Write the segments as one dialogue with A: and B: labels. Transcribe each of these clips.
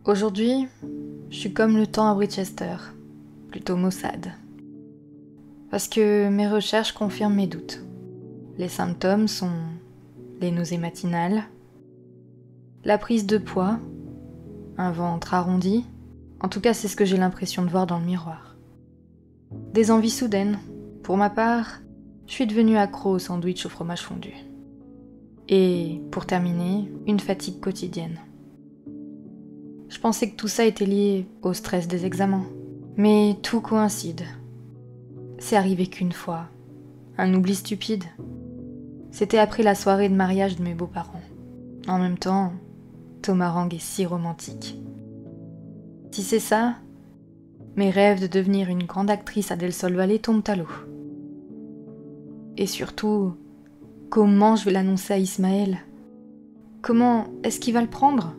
A: Aujourd'hui, je suis comme le temps à Winchester, plutôt maussade. Parce que mes recherches confirment mes doutes. Les symptômes sont les nausées matinales, la prise de poids, un ventre arrondi, en tout cas c'est ce que j'ai l'impression de voir dans le miroir. Des envies soudaines. Pour ma part, je suis devenue accro au sandwich au fromage fondu. Et, pour terminer, une fatigue quotidienne. Je pensais que tout ça était lié au stress des examens. Mais tout coïncide. C'est arrivé qu'une fois. Un oubli stupide. C'était après la soirée de mariage de mes beaux-parents. En même temps, Tomarang est si romantique. Si c'est ça, mes rêves de devenir une grande actrice à Del Sol Valley tombent à l'eau. Et surtout, comment je vais l'annoncer à Ismaël? Comment est-ce qu'il va le prendre?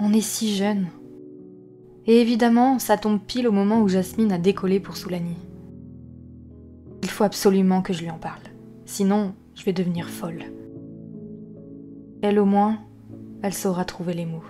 A: On est si jeunes. Et évidemment, ça tombe pile au moment où Jasmine a décollé pour Soulani. Il faut absolument que je lui en parle. Sinon, je vais devenir folle. Elle au moins, elle saura trouver les mots.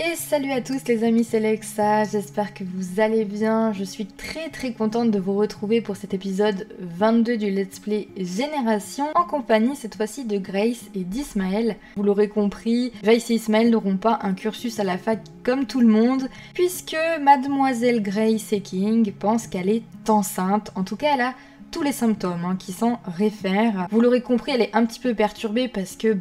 A: Et salut à tous les amis, c'est Lexa, j'espère que vous allez bien. Je suis très contente de vous retrouver pour cet épisode 22 du Let's Play Génération, en compagnie cette fois-ci de Grace et d'Ismaël. Vous l'aurez compris, Grace et Ismaël n'auront pas un cursus à la fac comme tout le monde, puisque mademoiselle Grace King pense qu'elle est enceinte. En tout cas, elle a tous les symptômes qui s'en réfèrent. Vous l'aurez compris, elle est un petit peu perturbée parce que,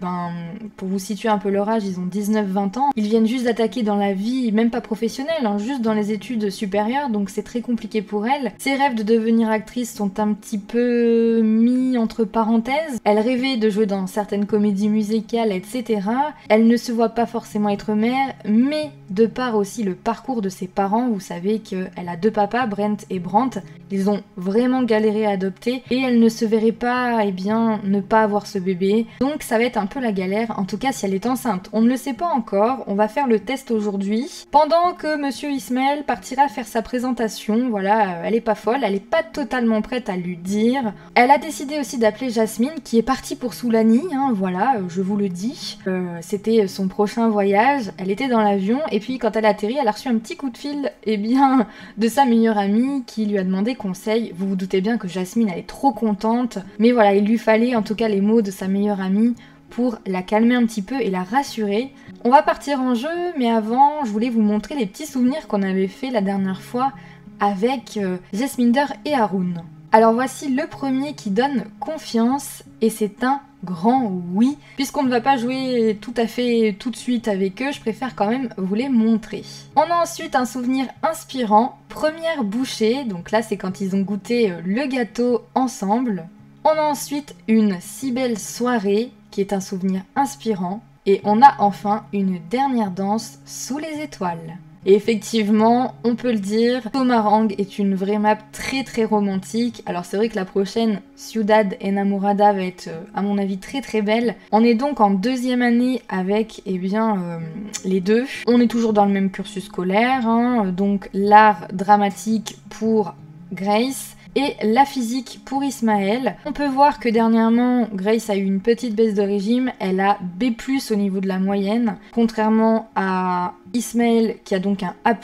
A: pour vous situer un peu leur âge, ils ont 19-20 ans. Ils viennent juste d'attaquer dans la vie, même pas professionnelle, juste dans les études supérieures, donc c'est très compliqué pour elle. Ses rêves de devenir actrice sont un petit peu mis entre parenthèses. Elle rêvait de jouer dans certaines comédies musicales, etc. Elle ne se voit pas forcément être mère, mais de par aussi le parcours de ses parents, vous savez qu'elle a deux papas, Brent et Brandt, ils ont vraiment galéré à adopter et elle ne se verrait pas, ne pas avoir ce bébé. Donc ça va être un peu la galère, en tout cas si elle est enceinte. On ne le sait pas encore, on va faire le test aujourd'hui. Pendant que monsieur Ismaël partira faire sa présentation, voilà, elle est pas folle, elle est pas totalement prête à lui dire. Elle a décidé aussi d'appeler Jasmine qui est partie pour Soulani, voilà, je vous le dis. C'était son prochain voyage, elle était dans l'avion et puis quand elle a atterri, elle a reçu un petit coup de fil, de sa meilleure amie qui lui a demandé conseil. Vous vous doutez bien que Jasmine elle est trop contente, mais voilà, il lui fallait en tout cas les mots de sa meilleure amie pour la calmer un petit peu et la rassurer. On va partir en jeu, mais avant, je voulais vous montrer les petits souvenirs qu'on avait fait la dernière fois avec Jasminder et Haroun. Alors voici le premier qui donne confiance, et c'est un grand oui. Puisqu'on ne va pas jouer tout à fait tout de suite avec eux, je préfère quand même vous les montrer. On a ensuite un souvenir inspirant, première bouchée, donc là c'est quand ils ont goûté le gâteau ensemble. On a ensuite une si belle soirée, qui est un souvenir inspirant. Et on a enfin une dernière danse sous les étoiles. Et effectivement, on peut le dire, Tomarang est une vraie map très romantique. Alors c'est vrai que la prochaine, Ciudad Enamorada, va être à mon avis très belle. On est donc en deuxième année avec les deux. On est toujours dans le même cursus scolaire, donc l'art dramatique pour Grace et la physique pour Ismaël. On peut voir que dernièrement, Grace a eu une petite baisse de régime, elle a B+, au niveau de la moyenne, contrairement à Ismaël qui a donc un A+.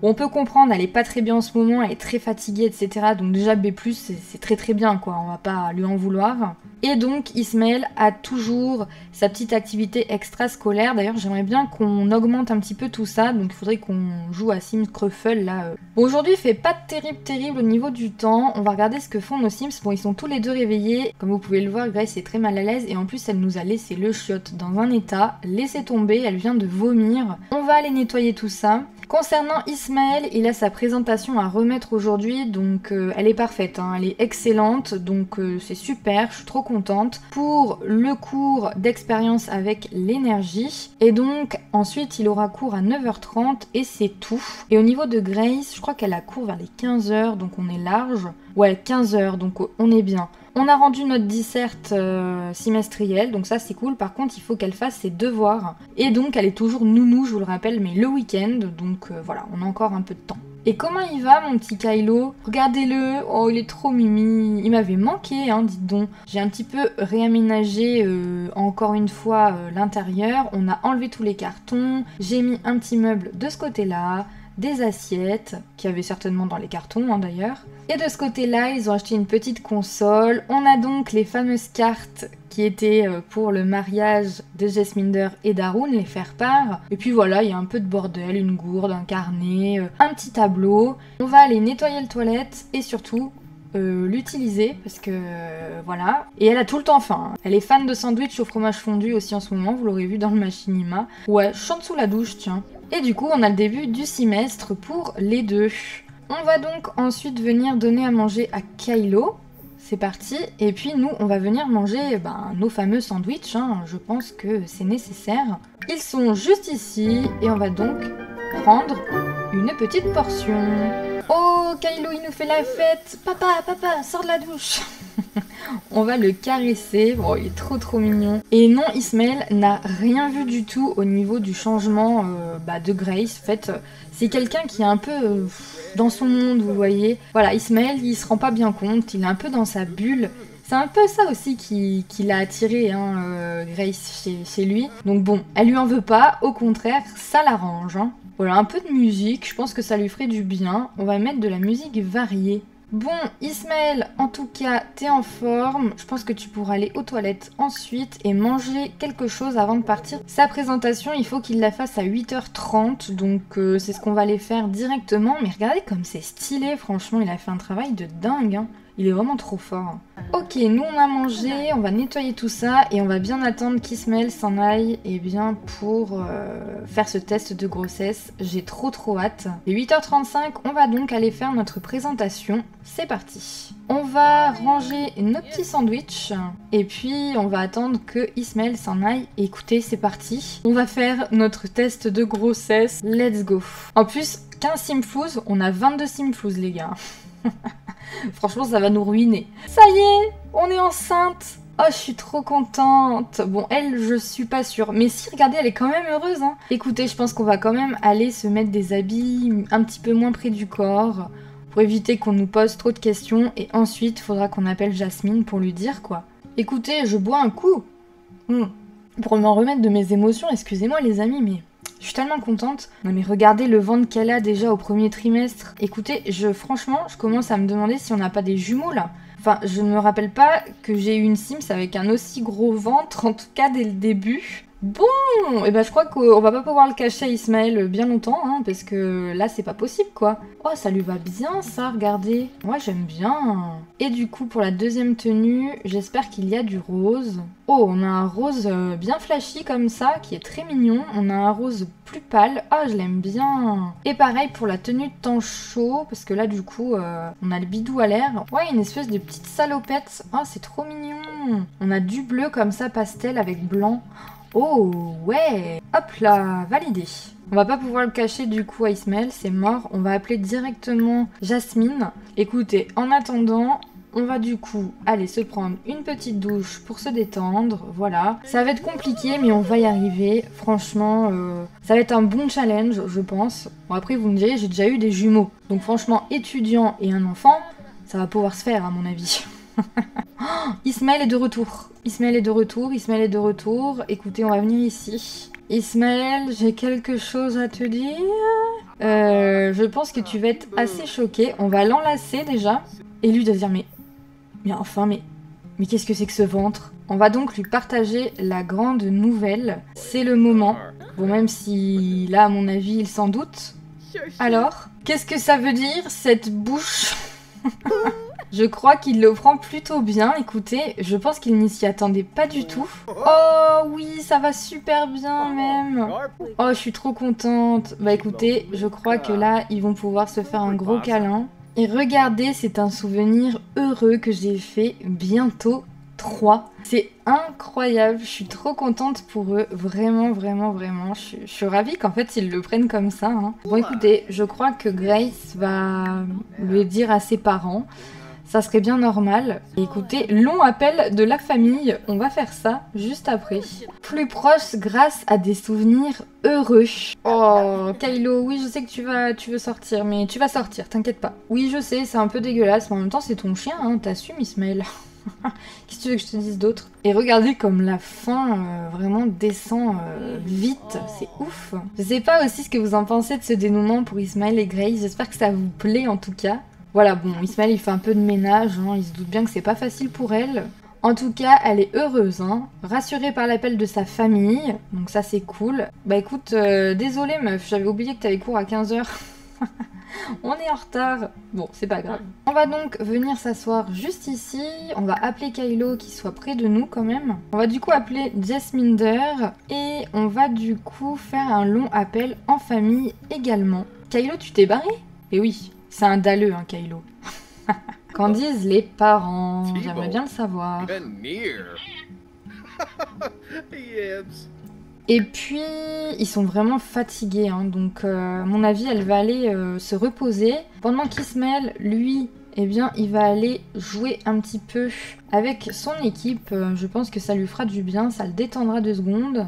A: On peut comprendre, elle est pas très bien en ce moment, elle est très fatiguée, etc. Donc déjà B+, c'est très bien, quoi, on va pas lui en vouloir. Et donc Ismaël a toujours sa petite activité extrascolaire. D'ailleurs j'aimerais bien qu'on augmente un petit peu tout ça, donc il faudrait qu'on joue à Sims Cruffle là. Bon, aujourd'hui il fait pas terrible au niveau du temps. On va regarder ce que font nos Sims. Bon, ils sont tous les deux réveillés. Comme vous pouvez le voir, Grace est très mal à l'aise et en plus elle nous a laissé le chiotte dans un état. Laissez tomber, elle vient de vomir. On va aller nettoyer tout ça. Concernant Ismaël, il a sa présentation à remettre aujourd'hui, donc elle est parfaite, elle est excellente, donc c'est super, je suis trop contente. Pour le cours d'expérience avec l'énergie, et donc ensuite il aura cours à 9h30 et c'est tout. Et au niveau de Grace, je crois qu'elle a cours vers les 15h, donc on est large. Ouais, 15h, donc on est bien. On a rendu notre disserte semestrielle, donc ça c'est cool. Par contre, il faut qu'elle fasse ses devoirs. Et donc, elle est toujours nounou, je vous le rappelle, mais le week-end. Donc voilà, on a encore un peu de temps. Et comment il va, mon petit Kylo? Regardez-le, oh il est trop mimi. Il m'avait manqué, hein, dites donc. J'ai un petit peu réaménagé encore une fois l'intérieur. On a enlevé tous les cartons. J'ai mis un petit meuble de ce côté-là. Des assiettes, qu'il y avait certainement dans les cartons hein, d'ailleurs. Et de ce côté-là, ils ont acheté une petite console. On a donc les fameuses cartes qui étaient pour le mariage de Jasminder et d'Haroun, les faire-part. Et puis voilà, il y a un peu de bordel, une gourde, un carnet, un petit tableau. On va aller nettoyer le toilette et surtout l'utiliser parce que voilà. Et elle a tout le temps faim. Elle est fan de sandwich au fromage fondu aussi en ce moment, vous l'aurez vu dans le machinima. Ouais, je chante sous la douche, tiens. Et du coup, on a le début du semestre pour les deux. On va donc ensuite venir donner à manger à Kylo. C'est parti. Et puis nous, on va venir manger nos fameux sandwichs. Hein. Je pense que c'est nécessaire. Ils sont juste ici. Et on va donc prendre une petite portion. Oh, Kylo, il nous fait la fête. Papa, papa, sors de la douche. On va le caresser. Bon, il est trop mignon. Et non, Ismaël n'a rien vu du tout au niveau du changement de Grace. En fait, c'est quelqu'un qui est un peu dans son monde, vous voyez. Voilà, Ismaël, il se rend pas bien compte. Il est un peu dans sa bulle. C'est un peu ça aussi qui l'a attiré, hein, Grace, chez lui. Donc bon, elle lui en veut pas. Au contraire, ça l'arrange. Hein. Voilà, un peu de musique. Je pense que ça lui ferait du bien. On va mettre de la musique variée. Bon, Ismaël, en tout cas, t'es en forme. Je pense que tu pourras aller aux toilettes ensuite et manger quelque chose avant de partir. Sa présentation, il faut qu'il la fasse à 8h30, donc c'est ce qu'on va aller faire directement. Mais regardez comme c'est stylé, franchement, il a fait un travail de dingue. Hein. Il est vraiment trop fort. Ok, nous on a mangé, on va nettoyer tout ça et on va bien attendre qu'Ismaël s'en aille pour faire ce test de grossesse. J'ai trop hâte. Et 8h35, on va donc aller faire notre présentation. C'est parti. On va ranger nos petits sandwichs et puis on va attendre que Ismaël s'en aille. Écoutez, c'est parti. On va faire notre test de grossesse. Let's go. En plus, 15 simflouz, on a 22 simflouz les gars. Franchement, ça va nous ruiner. Ça y est, on est enceinte. Oh, je suis trop contente. Bon, elle, je suis pas sûre. Mais si, regardez, elle est quand même heureuse. Hein. Écoutez, je pense qu'on va quand même aller se mettre des habits un petit peu moins près du corps pour éviter qu'on nous pose trop de questions. Et ensuite, il faudra qu'on appelle Jasmine pour lui dire quoi. Écoutez, je bois un coup. Pour m'en remettre de mes émotions, excusez-moi les amis, mais... je suis tellement contente. Non mais regardez le ventre qu'elle a déjà au premier trimestre. Écoutez, franchement, je commence à me demander si on n'a pas des jumeaux là. Enfin, je ne me rappelle pas que j'ai eu une Sims avec un aussi gros ventre, en tout cas dès le début. Bon, et ben je crois qu'on va pas pouvoir le cacher à Ismaël bien longtemps, hein, parce que là c'est pas possible quoi. Oh, ça lui va bien ça, regardez. Ouais, j'aime bien. Et du coup, pour la deuxième tenue, j'espère qu'il y a du rose. Oh, on a un rose bien flashy comme ça, qui est très mignon. On a un rose plus pâle. Ah, je l'aime bien. Et pareil pour la tenue de temps chaud, parce que là du coup, on a le bidou à l'air. Ouais, une espèce de petite salopette. Ah, c'est trop mignon. On a du bleu comme ça, pastel avec blanc. Oh ouais. Hop là, validé. On va pas pouvoir le cacher du coup à Ismaël, c'est mort. On va appeler directement Jasmine. Écoutez, en attendant, on va du coup aller se prendre une petite douche pour se détendre. Voilà. Ça va être compliqué mais on va y arriver. Franchement, ça va être un bon challenge, je pense. Bon après vous me direz, j'ai déjà eu des jumeaux. Donc franchement, étudiant et un enfant, ça va pouvoir se faire à mon avis. Oh, Ismaël est de retour. Ismaël est de retour, Ismaël est de retour. Écoutez, on va venir ici. Ismaël, j'ai quelque chose à te dire. Je pense que tu vas être assez choqué. On va l'enlacer déjà. Et lui de dire, mais qu'est-ce que c'est que ce ventre? On va donc lui partager la grande nouvelle. C'est le moment. Bon, même si là, à mon avis, il s'en doute. Alors, qu'est-ce que ça veut dire, cette bouche? Je crois qu'il le prend plutôt bien. Écoutez, je pense qu'il n'y s'y attendait pas du tout. Oh oui, ça va super bien même. Oh, je suis trop contente. Bah écoutez, je crois que là, ils vont pouvoir se faire un gros câlin. Et regardez, c'est un souvenir heureux que j'ai fait bientôt 3. C'est incroyable, je suis trop contente pour eux, vraiment. Je suis ravie qu'en fait ils le prennent comme ça. Hein. Bon écoutez, je crois que Grace va le dire à ses parents. Ça serait bien normal. Et écoutez, long appel de la famille, on va faire ça juste après. Plus proche grâce à des souvenirs heureux. Oh, Kylo, oui, je sais que tu veux sortir, mais tu vas sortir, t'inquiète pas. Oui, je sais, c'est un peu dégueulasse, mais en même temps, c'est ton chien, hein, t'assumes, Ismaël. Qu'est-ce que tu veux que je te dise d'autre? Et regardez comme la fin vraiment descend vite, c'est ouf. Je sais pas aussi ce que vous en pensez de ce dénouement pour Ismaël et Grace, j'espère que ça vous plaît en tout cas. Voilà, bon, Ismaël il fait un peu de ménage, hein, il se doute bien que c'est pas facile pour elle. En tout cas, elle est heureuse, hein, rassurée par l'appel de sa famille, donc ça c'est cool. Bah écoute, désolée meuf, j'avais oublié que t'avais cours à 15 h. On est en retard. Bon, c'est pas grave. On va donc venir s'asseoir juste ici. On va appeler Kylo qui soit près de nous quand même. On va du coup appeler Jasminder et on va du coup faire un long appel en famille également. Kylo, tu t'es barré? Eh oui, c'est un dalleux, hein, Kylo. Qu'en disent les parents? J'aimerais bien le savoir. Et puis, ils sont vraiment fatigués, hein, donc à mon avis, elle va aller se reposer. Pendant qu'Ismaël, lui, eh bien, il va aller jouer un petit peu avec son équipe. Je pense que ça lui fera du bien, ça le détendra 2 secondes.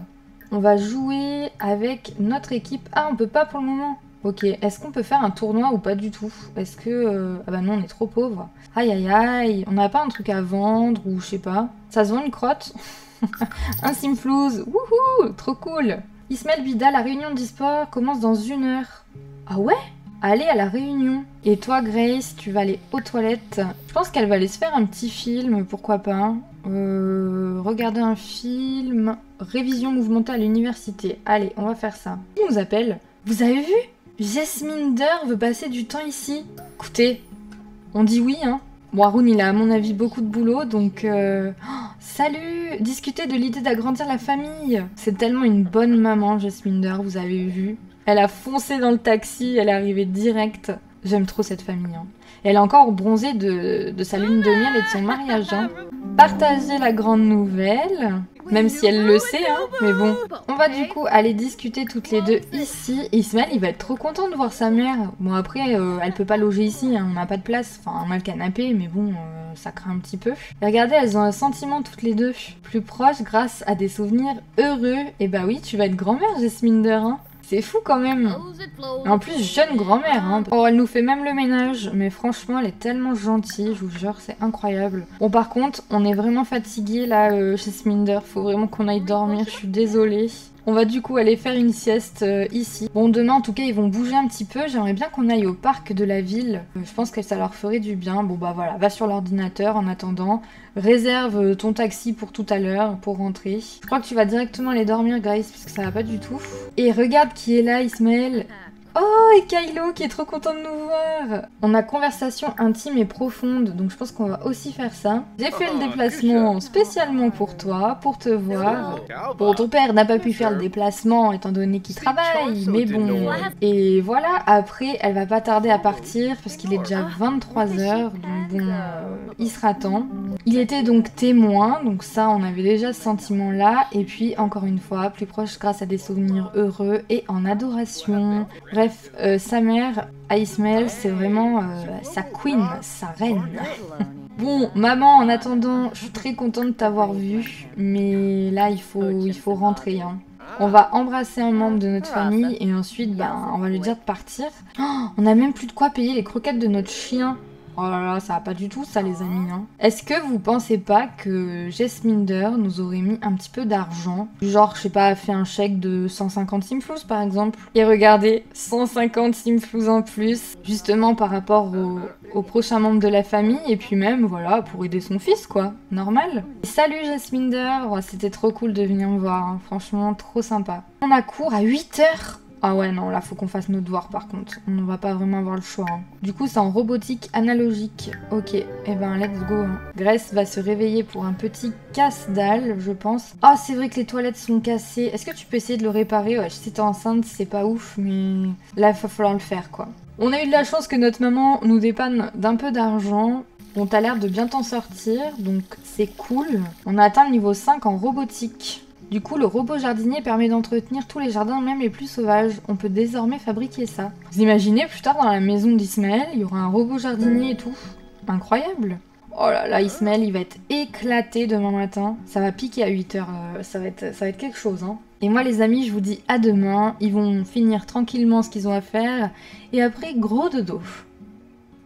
A: On va jouer avec notre équipe. Ah, on peut pas pour le moment. Ok, est-ce qu'on peut faire un tournoi ou pas du tout? Est-ce que... Ah bah non, on est trop pauvres. Aïe aïe aïe, on n'a pas un truc à vendre ou je sais pas. Ça se vend une crotte? Un simflouz, wouhou, trop cool. Ismaël Bida, la réunion d'e-sport commence dans 1 heure. Ah ouais? Allez à la réunion. Et toi Grace, tu vas aller aux toilettes. Je pense qu'elle va aller se faire un petit film, pourquoi pas. Regarder un film. Révision mouvementée à l'université. Allez, on va faire ça. Qui nous appelle? Vous avez vu? Jasminder veut passer du temps ici. Écoutez, on dit oui, hein. Bon, Haroun, il a à mon avis beaucoup de boulot, donc... Oh, salut! Discuter de l'idée d'agrandir la famille. C'est tellement une bonne maman, Jasminder, vous avez vu. Elle a foncé dans le taxi, elle est arrivée direct. J'aime trop cette famille, hein. Et elle est encore bronzée de sa lune de miel et de son mariage, hein. Partager la grande nouvelle, même si elle le sait, hein, mais bon. On va du coup aller discuter toutes les deux ici. Et Ismaël, il va être trop content de voir sa mère. Bon, après, elle peut pas loger ici, hein, on n'a pas de place. Enfin, on a le canapé, mais bon, ça craint un petit peu. Et regardez, elles ont un sentiment toutes les deux. Plus proches grâce à des souvenirs heureux. Et bah oui, tu vas être grand-mère, Jasminder, hein. C'est fou quand même. Et en plus, jeune grand-mère, hein. Oh, elle nous fait même le ménage. Mais franchement, elle est tellement gentille, je vous jure, c'est incroyable. Bon, par contre, on est vraiment fatigués là, chez Sminder. Faut vraiment qu'on aille dormir, je suis désolée. On va du coup aller faire une sieste ici. Bon, demain en tout cas ils vont bouger un petit peu. J'aimerais bien qu'on aille au parc de la ville. Je pense que ça leur ferait du bien. Bon bah voilà, va sur l'ordinateur en attendant. Réserve ton taxi pour tout à l'heure, pour rentrer. Je crois que tu vas directement aller dormir Grace, parce que ça va pas du tout. Et regarde qui est là, Ismaël. Oh, et Kylo qui est trop content de nous voir. On a conversation intime et profonde, donc je pense qu'on va aussi faire ça. J'ai fait le déplacement spécialement pour toi, pour te voir. Bon, ton père n'a pas pu faire le déplacement étant donné qu'il travaille, mais bon. Et voilà, après, elle va pas tarder à partir parce qu'il est déjà 23 h, donc bon, il sera temps. Il était donc témoin, donc ça, on avait déjà ce sentiment-là. Et puis, encore une fois, plus proche grâce à des souvenirs heureux et en adoration. Bref, sa mère, à Ismaël, c'est vraiment sa queen, sa reine. Bon, maman, en attendant, je suis très contente de t'avoir vue, mais là, il faut rentrer, hein. On va embrasser un membre de notre famille et ensuite, on va lui dire de partir. Oh, on a même plus de quoi payer les croquettes de notre chien. Oh là là, ça va pas du tout ça les amis, hein. Est-ce que vous pensez pas que Jasminder nous aurait mis un petit peu d'argent? Genre, je sais pas, fait un chèque de 150 simflouz par exemple. Et regardez, 150 simflouz en plus, justement par rapport au prochain membre de la famille. Et puis même, voilà, pour aider son fils quoi, normal. Salut Jasminder, oh, c'était trop cool de venir me voir, hein. Franchement, trop sympa. On a cours à 8 h. Ah ouais, non, là, faut qu'on fasse nos devoirs, par contre. On ne va pas vraiment avoir le choix, hein. Du coup, c'est en robotique analogique. Ok, eh ben, let's go, hein. Grace va se réveiller pour un petit casse-dalle, je pense. Ah, c'est vrai que les toilettes sont cassées. Est-ce que tu peux essayer de le réparer? Ouais, si t'es enceinte, c'est pas ouf, mais là, il va falloir le faire, quoi. On a eu de la chance que notre maman nous dépanne d'un peu d'argent. Bon, t'as l'air de bien t'en sortir, donc c'est cool. On a atteint le niveau 5 en robotique. Du coup, le robot jardinier permet d'entretenir tous les jardins, même les plus sauvages. On peut désormais fabriquer ça. Vous imaginez, plus tard dans la maison d'Ismaël, il y aura un robot jardinier et tout? incroyable. Oh là là, Ismaël, il va être éclaté demain matin. Ça va piquer à 8h, ça va être quelque chose. Hein. Et moi, les amis, je vous dis à demain. Ils vont finir tranquillement ce qu'ils ont à faire. Et après, gros dodo.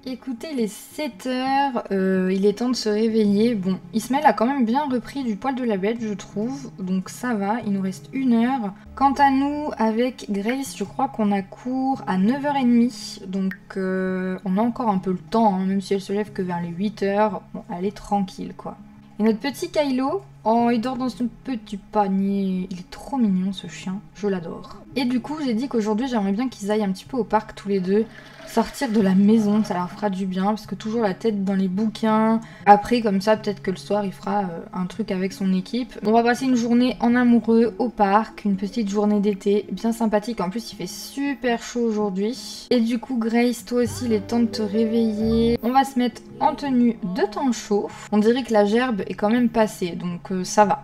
A: Écoutez, il est 7h, il est temps de se réveiller. Bon, Ismaël a quand même bien repris du poil de la bête, je trouve. Donc ça va, il nous reste 1 heure. Quant à nous, avec Grace, je crois qu'on a cours à 9h30. Donc on a encore un peu le temps, hein, même si elle se lève que vers les 8h. Bon, elle est tranquille, quoi. Et notre petit Kylo, oh, il dort dans son petit panier. Il est trop mignon, ce chien. Je l'adore. Et du coup, j'ai dit qu'aujourd'hui, j'aimerais bien qu'ils aillent un petit peu au parc tous les deux. Sortir de la maison, ça leur fera du bien, parce que toujours la tête dans les bouquins. Après, comme ça, peut-être que le soir, il fera un truc avec son équipe. On va passer une journée en amoureux au parc, une petite journée d'été, bien sympathique. En plus, il fait super chaud aujourd'hui. Et du coup, Grace, toi aussi, il est temps de te réveiller. On va se mettre en tenue de temps chaud. On dirait que la gerbe est quand même passée, donc ça va.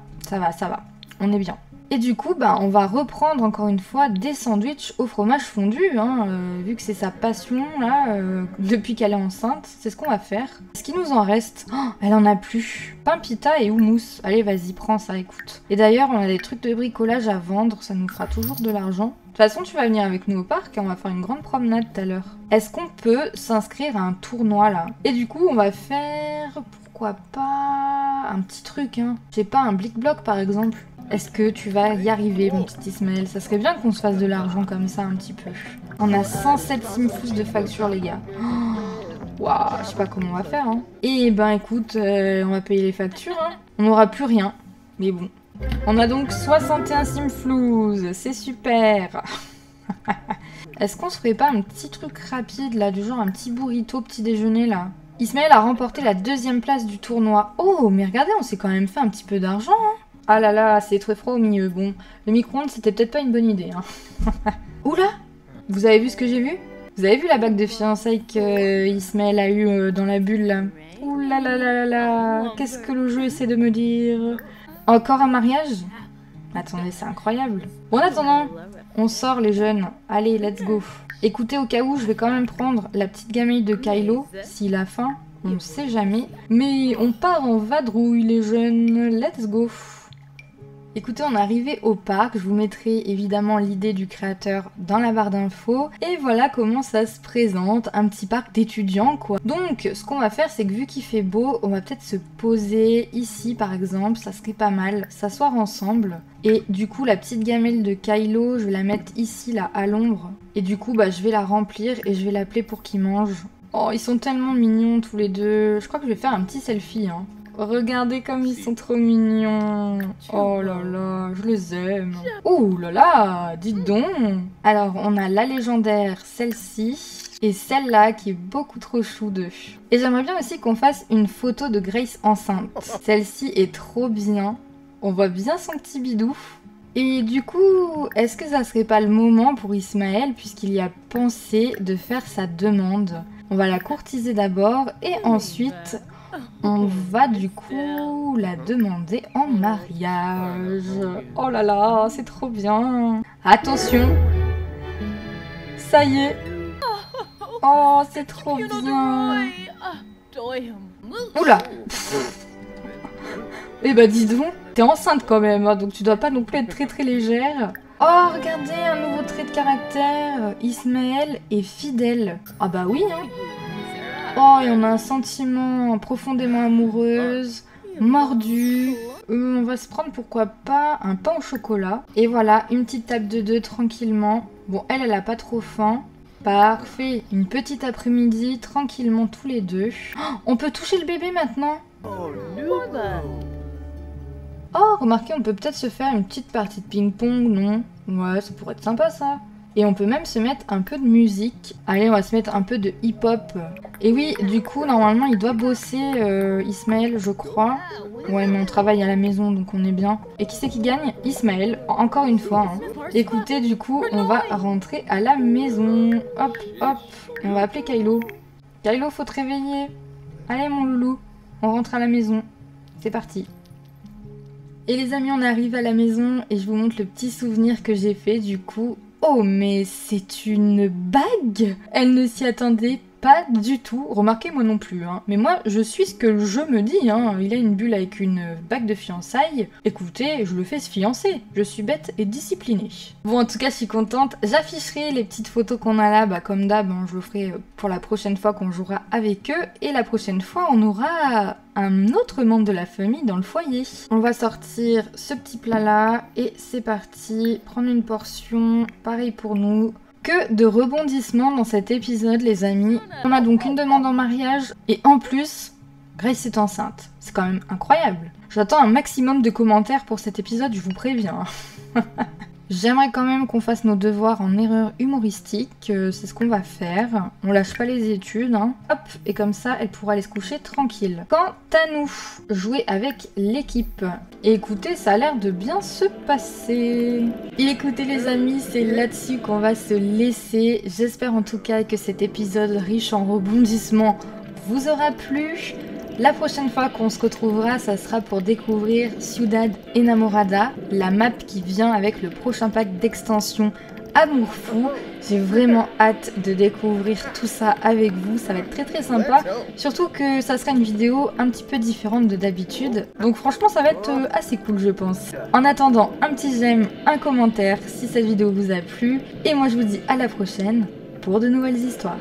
A: On est bien. Et du coup, bah, on va reprendre encore une fois des sandwichs au fromage fondu, hein, vu que c'est sa passion, là, depuis qu'elle est enceinte, c'est ce qu'on va faire. Ce qui nous en reste, oh, elle en a plus. Pain pita et houmous. Allez, vas-y, prends ça, écoute. Et d'ailleurs, on a des trucs de bricolage à vendre, ça nous fera toujours de l'argent. De toute façon, tu vas venir avec nous au parc et on va faire une grande promenade tout à l'heure. Est-ce qu'on peut s'inscrire à un tournoi, là? Et du coup, on va faire, pourquoi pas, un petit truc, hein. Je sais pas, un blick-block, par exemple. Est-ce que tu vas y arriver, mon petit Ismaël? Ça serait bien qu'on se fasse de l'argent comme ça, un petit peu. On a 107 simfous de facture, les gars. Waouh, je sais pas comment on va faire, hein. Et ben, écoute, on va payer les factures, hein. On n'aura plus rien. Mais bon. On a donc 61 simflouz. C'est super. Est-ce qu'on se ferait pas un petit truc rapide, là, du genre un petit burrito petit déjeuner, là? Ismaël a remporté la 2e place du tournoi. Oh, mais regardez, on s'est quand même fait un petit peu d'argent, hein. Ah là là, c'est très froid au milieu. Bon, le micro-ondes, c'était peut-être pas une bonne idée. Hein. Oula! Vous avez vu ce que j'ai vu? Vous avez vu la bague de fiançailles que Ismaël a eue dans la bulle, là? Ouh là là là là là! Qu'est-ce que le jeu essaie de me dire? Encore un mariage? Attendez, c'est incroyable. Bon, en attendant, on sort les jeunes. Allez, let's go. Écoutez, au cas où, je vais quand même prendre la petite gamelle de Kylo, s'il a faim. On ne sait jamais. Mais on part en vadrouille, les jeunes. Let's go. Écoutez, on est arrivé au parc, je vous mettrai évidemment l'idée du créateur dans la barre d'infos. Et voilà comment ça se présente, un petit parc d'étudiants quoi. Donc ce qu'on va faire, c'est que vu qu'il fait beau, on va peut-être se poser ici par exemple, ça serait pas mal, s'asseoir ensemble. Et du coup la petite gamelle de Kylo, je vais la mettre ici là à l'ombre. Et du coup bah je vais la remplir et je vais l'appeler pour qu'il mange. Oh ils sont tellement mignons tous les deux, je crois que je vais faire un petit selfie hein. Regardez comme ils sont trop mignons. Oh là là, je les aime. Oh là là, dites donc. Alors, on a la légendaire, celle-ci, et celle-là qui est beaucoup trop chou d'eux. Et j'aimerais bien aussi qu'on fasse une photo de Grace enceinte. Celle-ci est trop bien. On voit bien son petit bidou. Et du coup, est-ce que ça serait pas le moment pour Ismaël, puisqu'il y a pensé, de faire sa demande? On va la courtiser d'abord, et ensuite... on va du coup la demander en mariage. Oh là là, c'est trop bien. Attention. Ça y est. Oh, c'est trop bien. Oula. Eh bah dis donc, t'es enceinte quand même, hein, donc tu dois pas non plus être très très légère. Oh, regardez, un nouveau trait de caractère. Ismaël est fidèle. Ah bah oui, hein. Oh, et on a un sentiment profondément amoureuse, mordu. On va se prendre, pourquoi pas, un pain au chocolat. Et voilà, une petite table de 2 tranquillement. Bon, elle a pas trop faim. Parfait. Une petite après-midi, tranquillement tous les deux. Oh, on peut toucher le bébé maintenant. Oh, remarquez, on peut peut-être se faire une petite partie de ping-pong, non? Ouais, ça pourrait être sympa ça. Et on peut même se mettre un peu de musique. Allez, on va se mettre un peu de hip-hop. Et oui, du coup, normalement, il doit bosser, Ismaël, je crois. Ouais, mais on travaille à la maison, donc on est bien. Et qui c'est qui gagne? Ismaël, encore une fois. Hein. Écoutez, du coup, on va rentrer à la maison. Hop, hop. Et on va appeler Kylo. Kylo, faut te réveiller. Allez, mon loulou. On rentre à la maison. C'est parti. Et les amis, on arrive à la maison et je vous montre le petit souvenir que j'ai fait, du coup... Oh, mais c'est une bague! Elle ne s'y attendait pas du tout. Remarquez, moi non plus, hein. Mais moi, je suis ce que le jeu me dit, hein. Il a une bulle avec une bague de fiançailles. Écoutez, je le fais se fiancer. Je suis bête et disciplinée. Bon, en tout cas, je suis contente. J'afficherai les petites photos qu'on a là, comme d'hab, hein, je le ferai pour la prochaine fois qu'on jouera avec eux. Et la prochaine fois, on aura un autre membre de la famille dans le foyer. On va sortir ce petit plat là et c'est parti. Prendre une portion, pareil pour nous. Que de rebondissements dans cet épisode, les amis. On a donc une demande en mariage et en plus, Grace est enceinte. C'est quand même incroyable. J'attends un maximum de commentaires pour cet épisode, je vous préviens. J'aimerais quand même qu'on fasse nos devoirs en erreur humoristique, c'est ce qu'on va faire. On lâche pas les études, hein. Hop, et comme ça, elle pourra aller se coucher tranquille. Quant à nous, jouer avec l'équipe. Et écoutez, ça a l'air de bien se passer. Et écoutez les amis, c'est là-dessus qu'on va se laisser. J'espère en tout cas que cet épisode riche en rebondissements vous aura plu. La prochaine fois qu'on se retrouvera, ça sera pour découvrir Ciudad Enamorada, la map qui vient avec le prochain pack d'extension Amour Fou. J'ai vraiment hâte de découvrir tout ça avec vous, ça va être très sympa. Surtout que ça sera une vidéo un petit peu différente de d'habitude. Donc franchement ça va être assez cool je pense. En attendant, un petit j'aime, un commentaire si cette vidéo vous a plu. Et moi je vous dis à la prochaine pour de nouvelles histoires.